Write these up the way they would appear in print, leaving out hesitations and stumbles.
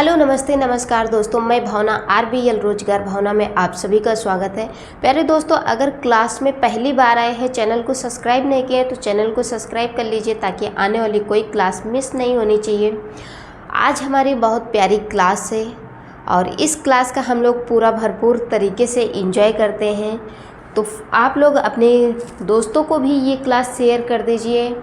Hello नमस्ते नमस्कार दोस्तों, मैं भावना आरबीएल रोजगार भावना में आप सभी का स्वागत है। प्यारे दोस्तों, अगर क्लास में पहली बार आए हैं, चैनल को सब्सक्राइब नहीं किया है तो चैनल को सब्सक्राइब कर लीजिए ताकि आने वाली कोई क्लास मिस नहीं होनी चाहिए। आज हमारी बहुत प्यारी क्लास है और इस क्लास का हम लोग पूरा भरपूर तरीके से एंजॉय करते हैं। तो आप लोग अपने दोस्तों को भी ये क्लास शेयर कर दीजिए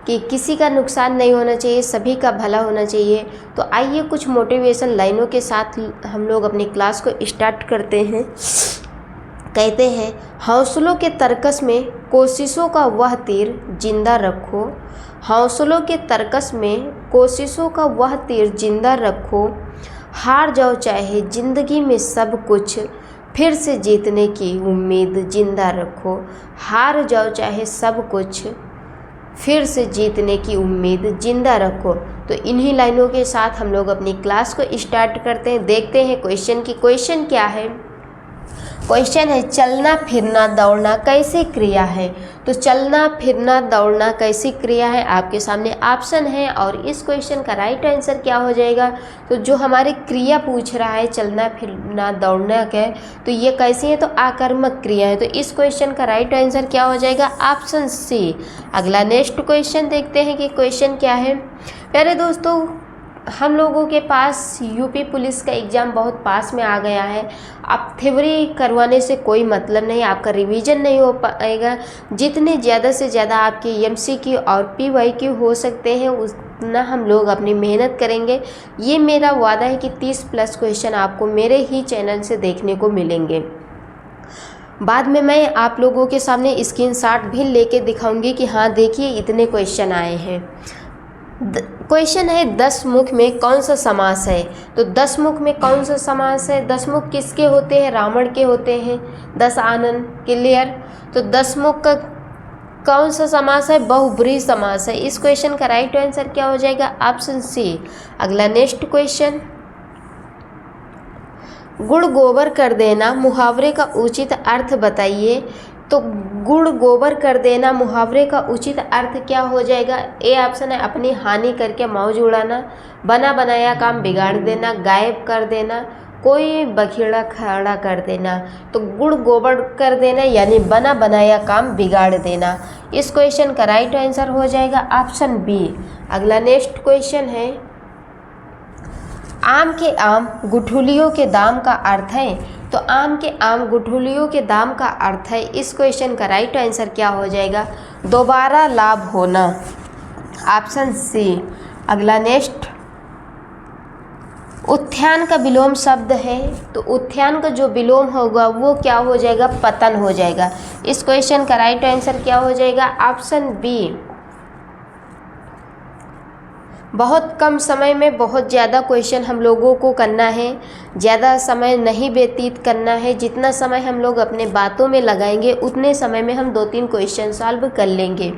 कि किसी का नुकसान नहीं होना चाहिए, सभी का भला होना चाहिए। तो आइए कुछ मोटिवेशन लाइनों के साथ हम लोग अपनी क्लास को स्टार्ट करते हैं। कहते हैं, हौसलों के तर्कस में कोशिशों का वह तीर जिंदा रखो, हौसलों के तर्कस में कोशिशों का वह तीर जिंदा रखो, हार जाओ चाहे ज़िंदगी में सब कुछ, फिर से जीतने की उम्मीद जिंदा रखो, हार जाओ चाहे सब कुछ, फिर से जीतने की उम्मीद जिंदा रखो। तो इन्हीं लाइनों के साथ हम लोग अपनी क्लास को स्टार्ट करते हैं। देखते हैं क्वेश्चन की। क्वेश्चन क्या है? क्वेश्चन है, चलना फिरना दौड़ना कैसी क्रिया है? तो चलना फिरना दौड़ना कैसी क्रिया है? आपके सामने ऑप्शन है और इस क्वेश्चन का राइट आंसर क्या हो जाएगा? तो जो हमारी क्रिया पूछ रहा है चलना फिरना दौड़ना क्या है, तो ये कैसी है? तो आकर्मक क्रिया है। तो इस क्वेश्चन का राइट आंसर क्या हो जाएगा? Option C. अगला नेक्स्ट क्वेश्चन देखते हैं कि क्वेश्चन क्या है। प्यारे दोस्तों, हम लोगों के पास यूपी पुलिस का एग्ज़ाम बहुत पास में आ गया है। आप थ्योरी करवाने से कोई मतलब नहीं, आपका रिवीजन नहीं हो पाएगा। जितने ज़्यादा से ज़्यादा आपके एमसीक्यू और पीवाईक्यू हो सकते हैं उतना हम लोग अपनी मेहनत करेंगे। ये मेरा वादा है कि 30+ क्वेश्चन आपको मेरे ही चैनल से देखने को मिलेंगे। बाद में मैं आप लोगों के सामने स्क्रीनशॉट भी लेके दिखाऊंगी कि हाँ देखिए इतने क्वेश्चन आए हैं। क्वेश्चन है, 10 मुख में कौन सा समास है? तो 10 मुख में कौन सा समास है? 10 मुख किसके होते हैं? रावण के होते हैं। 10 आनन क्लियर। तो 10 मुख का कौन सा समास है? बहुब्रीहि समास है। इस क्वेश्चन का राइट आंसर क्या हो जाएगा? Option C. अगला नेक्स्ट क्वेश्चन, गुड़ गोबर कर देना मुहावरे का उचित अर्थ बताइए। तो गुड़ गोबर कर देना मुहावरे का उचित अर्थ क्या हो जाएगा? ए ऑप्शन है, अपनी हानि करके मौज उड़ाना, बना बनाया काम बिगाड़ देना, गायब कर देना, कोई बखेड़ा खड़ा कर देना। तो गुड़ गोबर कर देना यानी बना बनाया काम बिगाड़ देना। इस क्वेश्चन का राइट आंसर हो जाएगा ऑप्शन बी। अगला नेक्स्ट क्वेश्चन है, आम के आम गुठलियों के दाम का अर्थ है। तो आम के आम गुठलियों के दाम का अर्थ है। इस क्वेश्चन का राइट आंसर क्या हो जाएगा? दोबारा लाभ होना। Option C. अगला नेक्स्ट, उत्थान का विलोम शब्द है। तो उत्थान का जो विलोम होगा वो क्या हो जाएगा? पतन हो जाएगा। इस क्वेश्चन का राइट आंसर क्या हो जाएगा? Option B. बहुत कम समय में बहुत ज़्यादा क्वेश्चन हम लोगों को करना है, ज़्यादा समय नहीं व्यतीत करना है। जितना समय हम लोग अपने बातों में लगाएंगे उतने समय में हम 2-3 क्वेश्चन सॉल्व कर लेंगे।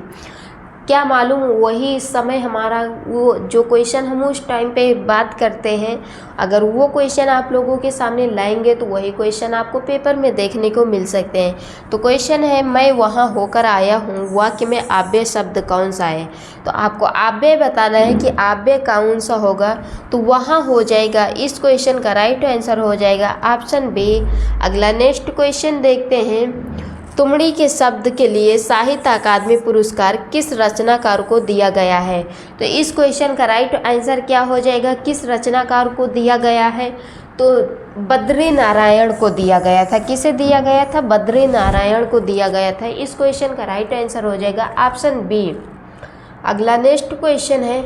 क्या मालूम वही समय हमारा वो जो क्वेश्चन हम उस टाइम पे बात करते हैं, अगर वो क्वेश्चन आप लोगों के सामने लाएंगे तो वही क्वेश्चन आपको पेपर में देखने को मिल सकते हैं। तो क्वेश्चन है, मैं वहाँ होकर आया हूँ, वाक्य में आव्यय शब्द कौन सा है? तो आपको आव्यय बताना है कि आव्यय कौन सा होगा। तो वहाँ हो जाएगा। इस क्वेश्चन का राइट आंसर हो जाएगा ऑप्शन बी। अगला नेक्स्ट क्वेश्चन देखते हैं, तुमड़ी के शब्द के लिए साहित्य अकादमी पुरस्कार किस रचनाकार को दिया गया है? तो इस क्वेश्चन का राइट आंसर क्या हो जाएगा? किस रचनाकार को दिया गया है? तो बद्री नारायण को दिया गया था। किसे दिया गया था? बद्री नारायण को दिया गया था। इस क्वेश्चन का राइट आंसर हो जाएगा ऑप्शन बी। अगला नेक्स्ट क्वेश्चन है,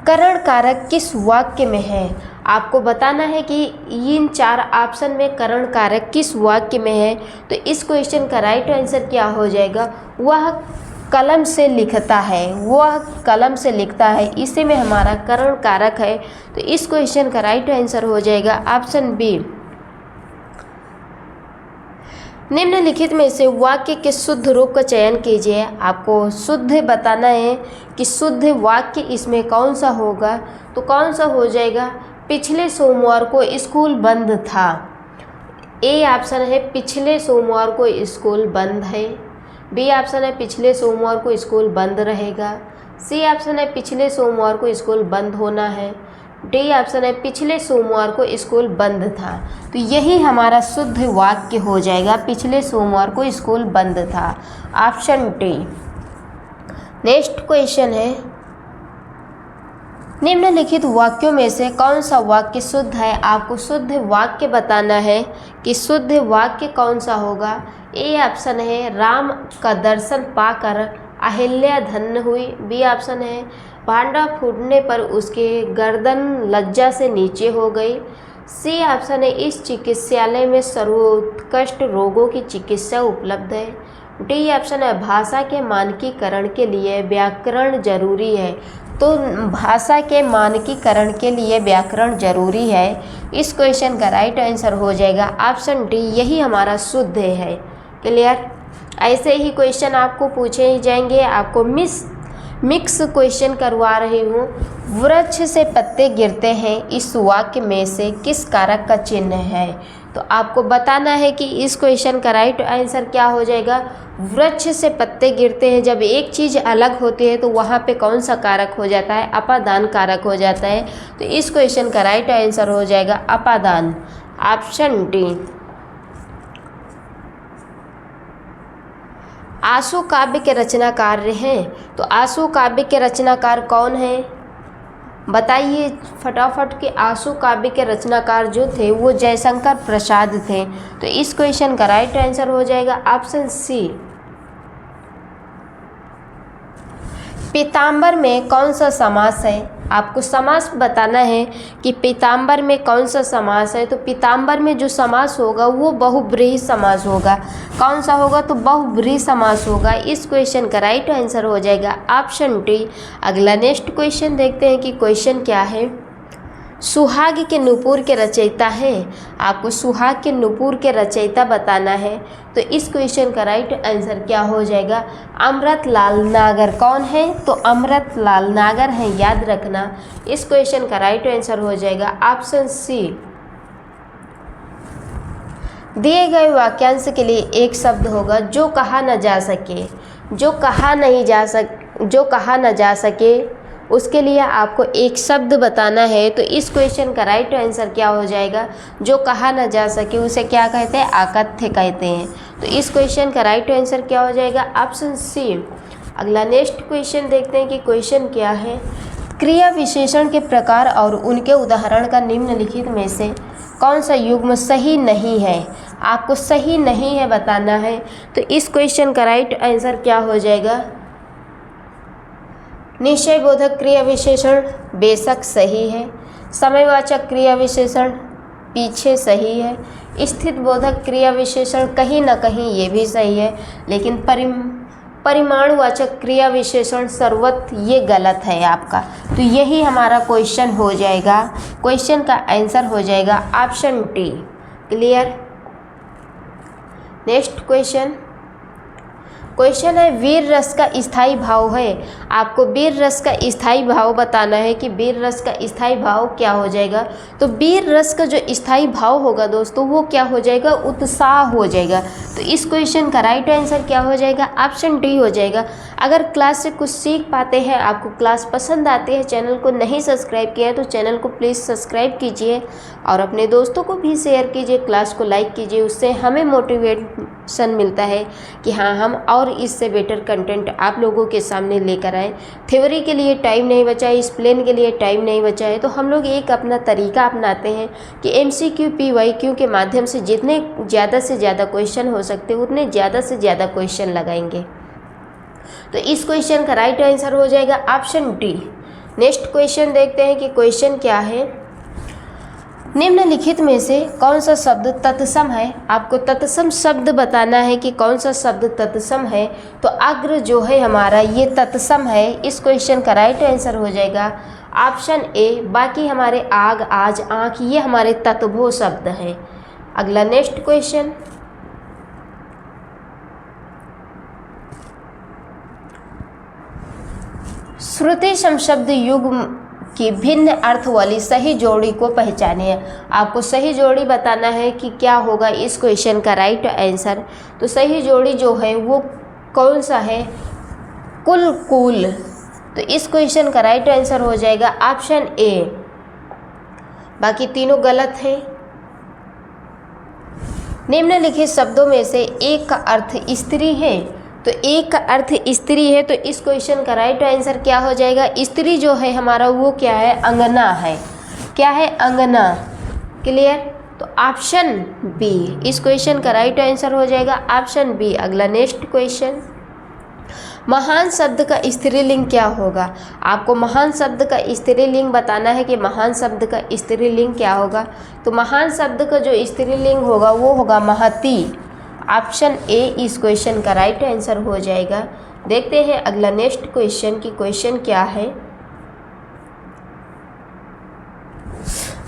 करण कारक किस वाक्य में है? आपको बताना है कि इन 4 ऑप्शन में करण कारक किस वाक्य में है। तो इस क्वेश्चन का राइट आंसर क्या हो जाएगा? वह कलम से लिखता है, वह कलम से लिखता है, इसी में हमारा करण कारक है। तो इस क्वेश्चन का राइट आंसर हो जाएगा ऑप्शन बी। निम्नलिखित में से वाक्य के शुद्ध रूप का चयन कीजिए। आपको शुद्ध बताना है कि शुद्ध वाक्य इसमें कौन सा होगा। तो कौन सा हो जाएगा? पिछले सोमवार को स्कूल बंद था। ए ऑप्शन है, पिछले सोमवार को स्कूल बंद है। बी ऑप्शन है, पिछले सोमवार को स्कूल बंद रहेगा। सी ऑप्शन है, पिछले सोमवार को स्कूल बंद होना है। डी ऑप्शन है पिछले सोमवार को स्कूल बंद था। तो यही हमारा शुद्ध वाक्य हो जाएगा, पिछले सोमवार को स्कूल बंद था, ऑप्शन डी। नेक्स्ट क्वेश्चन है, निम्नलिखित वाक्यों में से कौन सा वाक्य शुद्ध है। आपको शुद्ध वाक्य बताना है कि शुद्ध वाक्य कौन सा होगा। ए ऑप्शन है राम का दर्शन पाकर अहिल्या धन्य हुई। बी ऑप्शन है भांडा फूटने पर उसके गर्दन लज्जा से नीचे हो गई। सी ऑप्शन है इस चिकित्सालय में सर्वोत्कृष्ट रोगों की चिकित्सा उपलब्ध है। डी ऑप्शन है भाषा के मानकीकरण के लिए व्याकरण जरूरी है। तो भाषा के मानकीकरण के लिए व्याकरण जरूरी है। इस क्वेश्चन का राइट आंसर हो जाएगा ऑप्शन डी, यही हमारा शुद्ध है। क्लियर। ऐसे ही क्वेश्चन आपको पूछे ही जाएंगे। आपको मिक्स क्वेश्चन करवा रही हूँ। वृक्ष से पत्ते गिरते हैं, इस वाक्य में से किस कारक का चिन्ह है। तो आपको बताना है कि इस क्वेश्चन का राइट आंसर क्या हो जाएगा। वृक्ष से पत्ते गिरते हैं, जब एक चीज़ अलग होती है तो वहाँ पे कौन सा कारक हो जाता है, अपादान कारक हो जाता है। तो इस क्वेश्चन का राइट आंसर हो जाएगा अपादान, ऑप्शन डी। आशु काव्य के रचनाकार हैं, तो आशु काव्य के रचनाकार कौन हैं बताइए फटाफट। कि आशु काव्य के रचनाकार जो थे वो जयशंकर प्रसाद थे। तो इस क्वेश्चन का राइट आंसर हो जाएगा ऑप्शन सी। पीताम्बर में कौन सा समास है। आपको समास बताना है कि पीताम्बर में कौन सा समास है। तो पीताम्बर में जो समास होगा वो बहुब्रीहि समास होगा। कौन सा होगा, तो बहुब्रीहि समास होगा। इस क्वेश्चन का राइट आंसर हो जाएगा ऑप्शन डी। अगला नेक्स्ट क्वेश्चन देखते हैं कि क्वेश्चन क्या है। सुहाग के नुपुर के रचयिता हैं। आपको सुहाग के नुपुर के रचयिता बताना है। तो इस क्वेश्चन का राइट आंसर क्या हो जाएगा, अमृतलाल नागर। कौन है, तो अमृतलाल नागर हैं, याद रखना। इस क्वेश्चन का राइट आंसर हो जाएगा ऑप्शन सी। दिए गए वाक्यांश के लिए एक शब्द होगा जो कहा न जा सके। जो कहा न जा सके उसके लिए आपको एक शब्द बताना है। तो इस क्वेश्चन का राइट आंसर क्या हो जाएगा, जो कहा न जा सके उसे क्या कहते हैं, अकथ्य कहते हैं। तो इस क्वेश्चन का राइट आंसर क्या हो जाएगा, ऑप्शन सी। अगला नेक्स्ट क्वेश्चन देखते हैं कि क्वेश्चन क्या है। क्रिया विशेषण के प्रकार और उनके उदाहरण का निम्नलिखित में से कौन सा युग्म सही नहीं है। आपको सही नहीं है बताना है। तो इस क्वेश्चन का राइट आंसर क्या हो जाएगा, निश्चय बोधक क्रिया विशेषण बेशक सही है। समयवाचक क्रिया विशेषण पीछे सही है। स्थित बोधक क्रिया विशेषण कहीं ना कहीं ये भी सही है। लेकिन परिमाणवाचक क्रिया विशेषण सर्वत्र ये गलत है आपका। तो यही हमारा क्वेश्चन हो जाएगा। क्वेश्चन का आंसर हो जाएगा option D. Clear. Next question है वीर रस का स्थायी भाव है। आपको वीर रस का स्थायी भाव बताना है कि वीर रस का स्थायी भाव क्या हो जाएगा। तो वीर रस का जो स्थायी भाव होगा दोस्तों वो क्या हो जाएगा, उत्साह हो जाएगा। तो इस क्वेश्चन का राइट आंसर क्या हो जाएगा, ऑप्शन डी हो जाएगा। अगर क्लास से कुछ सीख पाते हैं, आपको क्लास पसंद आती है, चैनल को नहीं सब्सक्राइब किया है तो चैनल को प्लीज़ सब्सक्राइब कीजिए और अपने दोस्तों को भी शेयर कीजिए, क्लास को लाइक कीजिए। उससे हमें मोटिवेशन मिलता है कि हाँ हम और इससे बेटर कंटेंट आप लोगों के सामने लेकर आए। थ्योरी के लिए टाइम नहीं बचा है, एक्सप्लेन के लिए टाइम नहीं बचा है, तो हम लोग एक अपना तरीका अपनाते हैं कि MCQ PYQ के माध्यम से जितने ज़्यादा से ज़्यादा क्वेश्चन हो सकते हैं उतने ज़्यादा से ज़्यादा क्वेश्चन लगाएंगे। तो इस क्वेश्चन का राइट आंसर हो जाएगा ऑप्शन डी। नेक्स्ट क्वेश्चन देखते हैं कि क्वेश्चन क्या है। निम्नलिखित में से कौन सा शब्द तत्सम है। आपको तत्सम शब्द बताना है कि कौन सा शब्द तत्सम है। तो अग्र जो है हमारा ये तत्सम है। इस क्वेश्चन का राइट आंसर हो जाएगा ऑप्शन ए। बाकी हमारे आग, आज, आँख ये हमारे तत्भो शब्द हैं। अगला नेक्स्ट क्वेश्चन। श्रुति समशब्द युग्म की भिन्न अर्थ वाली सही जोड़ी को पहचानिए। आपको सही जोड़ी बताना है कि क्या होगा इस क्वेश्चन का राइट आंसर। तो सही जोड़ी जो है वो कौन सा है, कुल कुल। तो इस क्वेश्चन का राइट आंसर हो जाएगा ऑप्शन ए। बाकी तीनों गलत हैं। निम्नलिखित शब्दों में से एक का अर्थ स्त्री है, तो एक का अर्थ स्त्री है, तो इस क्वेश्चन का राइट आंसर क्या हो जाएगा? स्त्री जो है हमारा वो क्या है? अंगना है। क्या है? अंगना। क्लियर? तो ऑप्शन बी इस क्वेश्चन का राइट आंसर हो जाएगा, ऑप्शन बी। अगला नेक्स्ट क्वेश्चन, महान शब्द का स्त्रीलिंग क्या होगा? आपको महान शब्द का स्त्रीलिंग बताना है कि महान शब्द का स्त्रीलिंग क्या होगा। तो महान शब्द का जो स्त्रीलिंग होगा वो होगा महती। ऑप्शन ए इस क्वेश्चन का राइट आंसर हो जाएगा। देखते हैं अगला नेक्स्ट क्वेश्चन की क्वेश्चन क्या है।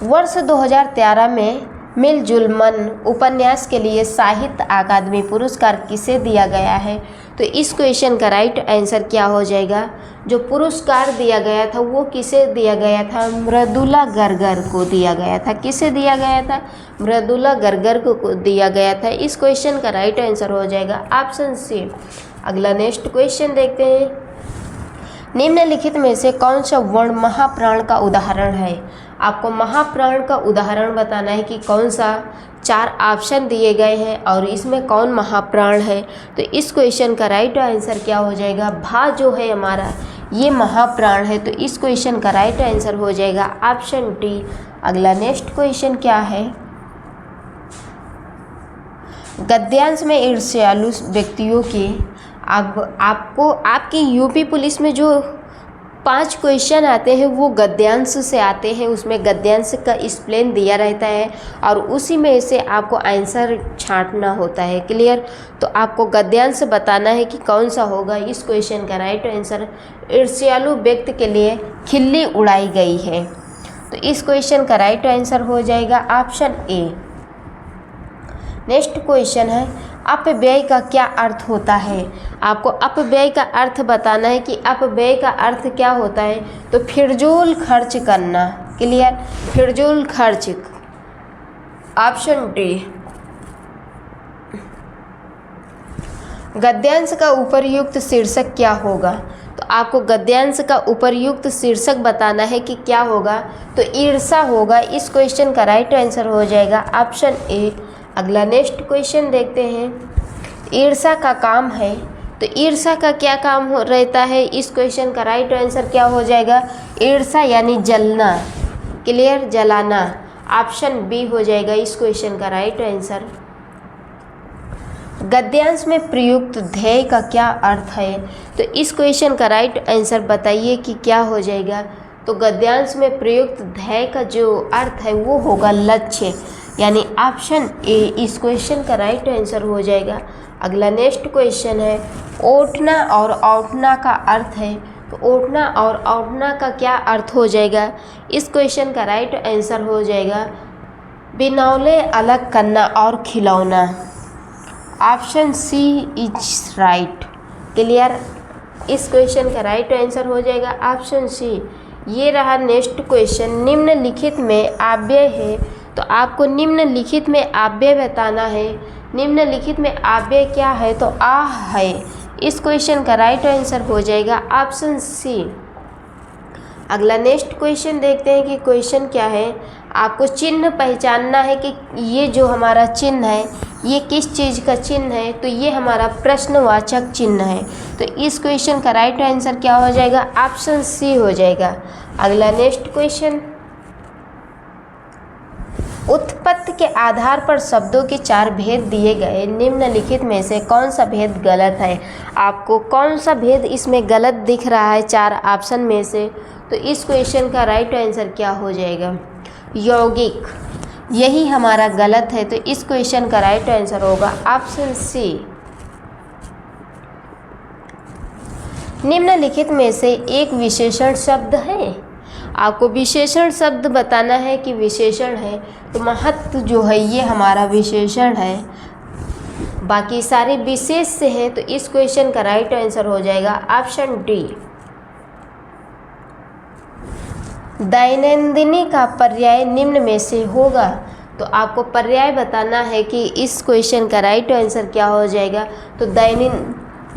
वर्ष 2013 में मिलजुल मन उपन्यास के लिए साहित्य अकादमी पुरस्कार किसे दिया गया है? तो इस क्वेश्चन का राइट आंसर क्या हो जाएगा? जो पुरस्कार दिया गया था वो किसे दिया गया था? मृदुला गर्गर को दिया गया था। किसे दिया गया था? मृदुला गर्गर को दिया गया था। इस क्वेश्चन का राइट आंसर हो जाएगा ऑप्शन सी। अगला नेक्स्ट क्वेश्चन देखते हैं, निम्नलिखित में से कौन सा वर्ण महाप्राण का उदाहरण है? आपको महाप्राण का उदाहरण बताना है कि कौन सा। 4 ऑप्शन दिए गए हैं और इसमें कौन महाप्राण है। तो इस क्वेश्चन का राइट आंसर क्या हो जाएगा? भा जो है हमारा ये महाप्राण है, तो इस क्वेश्चन का राइट आंसर हो जाएगा ऑप्शन डी। अगला नेक्स्ट क्वेश्चन क्या है, गद्यांश में ईर्ष्यालु व्यक्तियों के आपको आपकी यूपी पुलिस में जो 5 क्वेश्चन आते हैं वो गद्यांश से आते हैं। उसमें गद्यांश का एक्सप्लेन दिया रहता है और उसी में से आपको आंसर छांटना होता है। क्लियर? तो आपको गद्यांश बताना है कि कौन सा होगा। इस क्वेश्चन का राइट आंसर, ईर्ष्यालु व्यक्ति के लिए खिल्ली उड़ाई गई है, तो इस क्वेश्चन का राइट आंसर हो जाएगा ऑप्शन ए। नेक्स्ट क्वेश्चन है, अपव्यय का क्या अर्थ होता है? आपको अपव्यय का अर्थ बताना है कि अपव्यय का अर्थ क्या होता है। तो फिजूल खर्च करना। क्लियर? फिजूल खर्च, ऑप्शन डी। गद्यांश का उपर्युक्त शीर्षक क्या होगा? तो आपको गद्यांश का उपर्युक्त शीर्षक बताना है कि क्या होगा। तो ईर्षा होगा। इस क्वेश्चन का राइट आंसर हो जाएगा ऑप्शन ए। अगला नेक्स्ट क्वेश्चन देखते हैं, ईर्षा का काम है, तो ईर्षा का क्या काम हो रहता है? इस क्वेश्चन का राइट आंसर क्या हो जाएगा? ईर्षा यानी जलना। क्लियर? जलाना। ऑप्शन बी हो जाएगा इस क्वेश्चन का राइट आंसर। गद्यांश में प्रयुक्त ध्येय का क्या अर्थ है? तो इस क्वेश्चन का राइट आंसर बताइए कि क्या हो जाएगा। तो गद्यांश में प्रयुक्त ध्येय का जो अर्थ है वो होगा लक्ष्य, यानी ऑप्शन ए इस क्वेश्चन का राइट आंसर हो जाएगा। अगला नेक्स्ट क्वेश्चन है, ओठना और औठना का अर्थ है, तो ओठना और औठना का क्या अर्थ हो जाएगा? इस क्वेश्चन का राइट आंसर हो जाएगा बिनौले अलग करना और खिलौना। Option C is right. Clear? इस क्वेश्चन का राइट आंसर हो जाएगा ऑप्शन सी। ये रहा नेक्स्ट क्वेश्चन, निम्नलिखित में आव्यय है, तो आपको निम्नलिखित में आव्यय बताना है। निम्नलिखित में आव्यय क्या है? तो आ है। इस क्वेश्चन का राइट आंसर हो जाएगा ऑप्शन सी। अगला नेक्स्ट क्वेश्चन देखते हैं कि क्वेश्चन क्या है। आपको चिन्ह पहचानना है कि ये जो हमारा चिन्ह है ये किस चीज़ का चिन्ह है। तो ये हमारा प्रश्नवाचक चिन्ह है, तो इस क्वेश्चन का राइट आंसर क्या हो जाएगा? ऑप्शन सी हो जाएगा। अगला नेक्स्ट क्वेश्चन, उत्पत्ति के आधार पर शब्दों के 4 भेद दिए गए, निम्नलिखित में से कौन सा भेद गलत है? आपको कौन सा भेद इसमें गलत दिख रहा है 4 ऑप्शन में से? तो इस क्वेश्चन का राइट आंसर क्या हो जाएगा? यौगिक, यही हमारा गलत है, तो इस क्वेश्चन का राइट आंसर होगा ऑप्शन सी। निम्नलिखित में से एक विशेषण शब्द है। आपको विशेषण शब्द बताना है कि विशेषण है, तो महत्व जो है ये हमारा विशेषण है, बाकी सारे विशेष से हैं, तो इस क्वेश्चन का राइट आंसर हो जाएगा ऑप्शन डी। दैनंदिनी का पर्याय निम्न में से होगा, तो आपको पर्याय बताना है कि इस क्वेश्चन का राइट आंसर क्या हो जाएगा। तो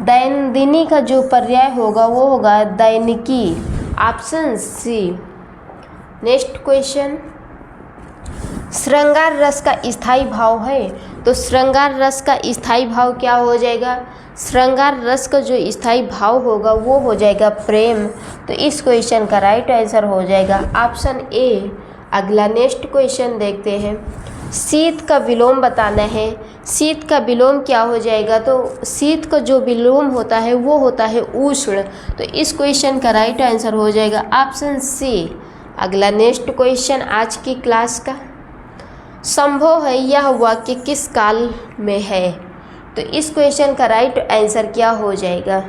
दैनंदिनी का जो पर्याय होगा वो होगा दैनिकी। Option C. नेक्स्ट क्वेश्चन, श्रृंगार रस का स्थायी भाव है, तो श्रृंगार रस का स्थायी भाव क्या हो जाएगा? श्रृंगार रस का जो स्थायी भाव होगा वो हो जाएगा प्रेम। तो इस क्वेश्चन का राइट आंसर हो जाएगा ऑप्शन ए। अगला नेक्स्ट क्वेश्चन देखते हैं। शीत का विलोम बताना है। शीत का विलोम क्या हो जाएगा? तो शीत का जो विलोम होता है वो होता है उष्ण। तो इस क्वेश्चन का राइट आंसर हो जाएगा ऑप्शन सी। अगला नेक्स्ट क्वेश्चन आज की क्लास का, संभव है यह वाक्य किस काल में है? तो इस क्वेश्चन का राइट आंसर क्या हो जाएगा?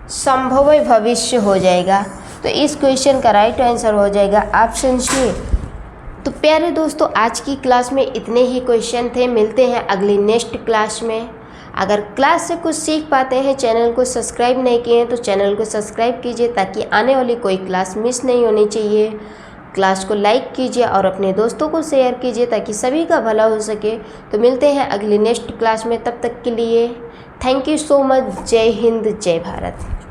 संभव भविष्य हो जाएगा। तो इस क्वेश्चन का राइट आंसर हो जाएगा ऑप्शन सी। तो प्यारे दोस्तों, आज की क्लास में इतने ही क्वेश्चन थे। मिलते हैं अगली नेक्स्ट क्लास में। अगर क्लास से कुछ सीख पाते हैं, चैनल को सब्सक्राइब नहीं किए हैं तो चैनल को सब्सक्राइब कीजिए ताकि आने वाली कोई क्लास मिस नहीं होनी चाहिए। क्लास को लाइक कीजिए और अपने दोस्तों को शेयर कीजिए ताकि सभी का भला हो सके। तो मिलते हैं अगली नेक्स्ट क्लास में, तब तक के लिए थैंक यू सो मच। जय हिंद, जय भारत।